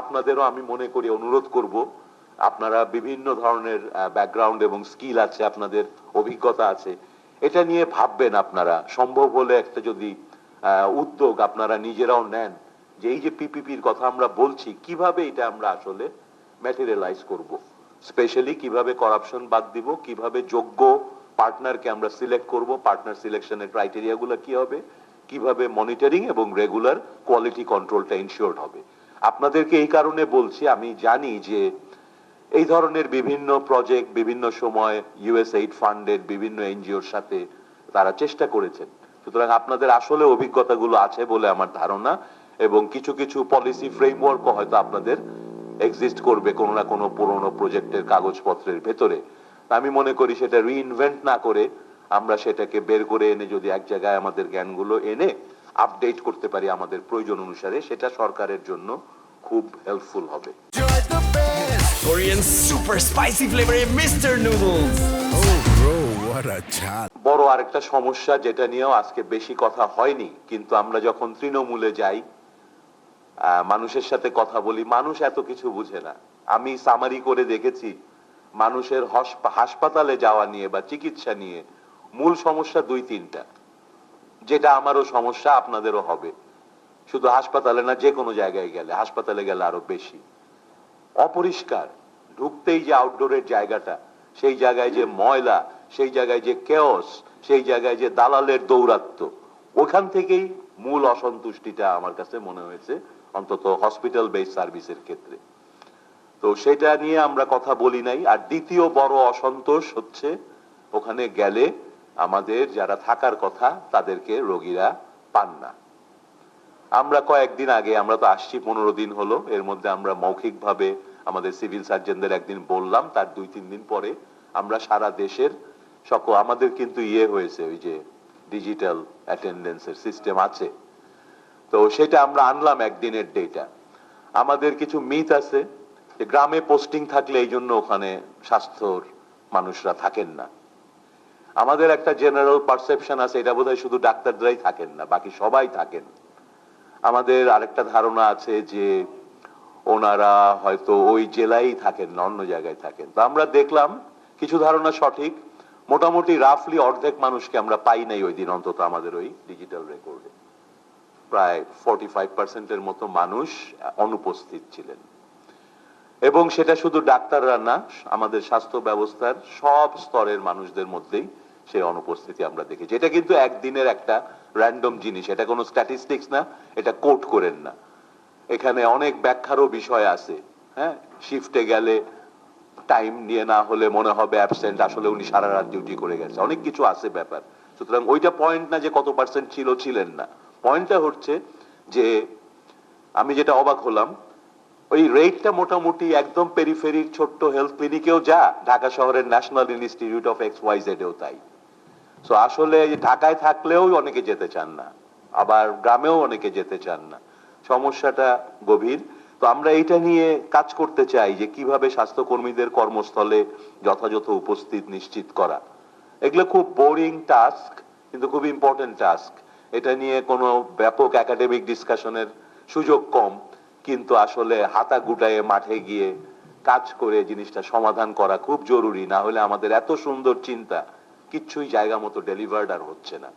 আপনাদেরও আমি মনে করি অনুরোধ করব, আপনারা বিভিন্ন ধরনের ব্যাকগ্রাউন্ড এবং স্কিল আছে, আপনাদের অভিজ্ঞতা আছে, এটা নিয়ে ভাববেন। আপনারা সম্ভব হলে একটা যদি উদ্যোগ আপনারা নিজেরাও নেন, যে এই যে পিপিপির কথা আমরা বলছি, কিভাবে এটা আমরা আসলে ম্যাটেরিয়ালাইজ করব, স্পেশালি কিভাবে করাপশন বাদ দিব, কিভাবে যোগ্য পার্টনারকে আমরা সিলেক্ট করব, পার্টনার সিলেকশনের ক্রাইটেরিয়া গুলো কি হবে, কিভাবে মনিটরিং এবং রেগুলার কোয়ালিটি কন্ট্রোলটা ইনশিওরড হবে। আপনাদেরকে এই কারণে বলছি, আমি জানি যে এই ধরনের বিভিন্ন প্রজেক্ট বিভিন্ন সময় ইউএসএইড ফান্ডের বিভিন্ন এনজিওর সাথে তারা চেষ্টা করেছেন। সুতরাং আপনাদের আসলে অভিজ্ঞতাগুলো আছে বলে আমার ধারণা, এবং কিছু কিছু পলিসি ফ্রেমওয়ার্কও হয়তো আপনাদের এক্সিস্ট করবে কোনো না কোনো পুরনো প্রজেক্টের কাগজপত্রের ভেতরে। আমি মনে করি সেটা রিইনভেন্ট না করে আমরা সেটাকে বের করে এনে যদি এক জায়গায় আমাদের জ্ঞানগুলো এনে আপডেট করতে পারি আমাদের প্রয়োজন অনুসারে, সেটা সরকারের জন্য খুব হেল্পফুল হবে। Korean super spicy flavor Mr. Noodles. Oh bro, what a chat. বড় আরেকটা সমস্যা যেটা নিয়েও আজকে বেশি কথা হয়নি, কিন্তু আমরা যখন তৃণমূলে যাই, মানুষের সাথে কথা বলি, মানুষ এত কিছু বুঝে না। আমি সামারি করে দেখেছি, মানুষের হাসপাতালে যাওয়া নিয়ে বা চিকিৎসা নিয়ে মূল সমস্যা দুই তিনটা, যেটা আমারও সমস্যা, আপনাদেরও হবে। শুধু হাসপাতালে না, যে কোনো জায়গায় গেলে, হাসপাতালে গেলে আরো বেশি অপরিষ্কার। ঢুকতেই যে আউটডোরের জায়গাটা, সেই জায়গায় যে ময়লা, সেই জায়গায় যে কেওস, সেই জায়গায় যে দালালের দৌরাত্ম্য, ওখান থেকেই মূল অসন্তুষ্টিটা আমার কাছে মনে হয়েছে, অন্তত হসপিটাল বেস সার্ভিসের ক্ষেত্রে। তো সেটা নিয়ে আমরা কথা বলি নাই। আর দ্বিতীয় বড় অসন্তোষ হচ্ছে, ওখানে গেলে আমাদের যারা থাকার কথা তাদেরকে রোগীরা পান না। আমরা কয়েকদিন আগে, আমরা তো আসছি 15 দিন হলো, এর মধ্যে আমরা মৌখিকভাবে আমাদের সিভিল সার্জনদের একদিন বললাম, তার 2-3 দিন পরে আমরা সারা দেশের সকল, আমাদের কিন্তু হয়েছে ওই যে ডিজিটাল অ্যাটেন্ডেন্সের সিস্টেম আছে, তো সেটা আমরা আনলাম একদিনের ডেটা। আমাদের কিছু মিথ আছে যে গ্রামে পোস্টিং থাকলে এই জন্য ওখানে স্বাস্থ্যর মানুষরা থাকেন না। আমাদের একটা জেনারেল পারসেপশন আছে, এটা বোধহয় শুধু ডাক্তাররাই থাকেন না, বাকি সবাই থাকেন। আমাদের আরেকটা ধারণা আছে যে ওনারা হয়তো ওই জেলায় থাকেন না, অন্য জায়গায় থাকেন। তো আমরা দেখলাম কিছু ধারণা সঠিক, মোটামুটি রাফলি অর্ধেক মানুষকে আমরা পাই নাই ওই দিন, অন্তত আমাদের ওই ডিজিটাল রেকর্ডে প্রায় 45% মতো মানুষ অনুপস্থিত ছিলেন। এবং সেটা শুধু ডাক্তাররা না, আমাদের স্বাস্থ্য ব্যবস্থার সব স্তরের মানুষদের মধ্যেই সেই অনুপস্থিতি আমরা দেখেছি। এটা কিন্তু একদিনের একটা র্যান্ডম জিনিস, এটা কোনো স্ট্যাটিস্টিক্স না, এটা কোট করেন না, এখানে অনেক ব্যাখ্যারও বিষয় আছে। হ্যাঁ, শিফটে গেলে টাইম নিয়ে না হলে মনে হবে অ্যাবসেন্ট, আসলে উনি সারা রাত ডিউটি করে গেছে, অনেক কিছু আছে ব্যাপার। সুতরাং ওইটা পয়েন্ট না যে কত পার্সেন্ট ছিল ছিলেন না, পয়েন্টটা হচ্ছে যে আমি যেটা অবাক হলাম, ওই রেটটা মোটামুটি একদম পেরিফেরির ছোট্ট হেলথ ক্লিনিকেও যা, ঢাকা শহরের ন্যাশনাল ইনস্টিটিউট অফ XYZ এও তাই। সো আসলে ঢাকায় থাকলেও অনেকে যেতে চান না, আবার গ্রামেও অনেকে যেতে চান না, সমস্যাটা গভীর। তো আমরা এটা নিয়ে কাজ করতে চাই যে কিভাবে স্বাস্থ্যকর্মীদের কর্মস্থলে যথাযথ উপস্থিত নিশ্চিত করা। এগুলো খুব বোরিং টাস্ক, কিন্তু খুব ইম্পর্টেন্ট টাস্ক। এটা নিয়ে কোনো ব্যাপক একাডেমিক ডিসকাশনের সুযোগ কম, কিন্তু আসলে হাতা গুটায়ে মাঠে গিয়ে কাজ করে জিনিসটা সমাধান করা খুব জরুরি। না হলে আমাদের এত সুন্দর চিন্তা কিচ্ছুই জায়গা মতো ডেলিভার্ড আর হচ্ছে না।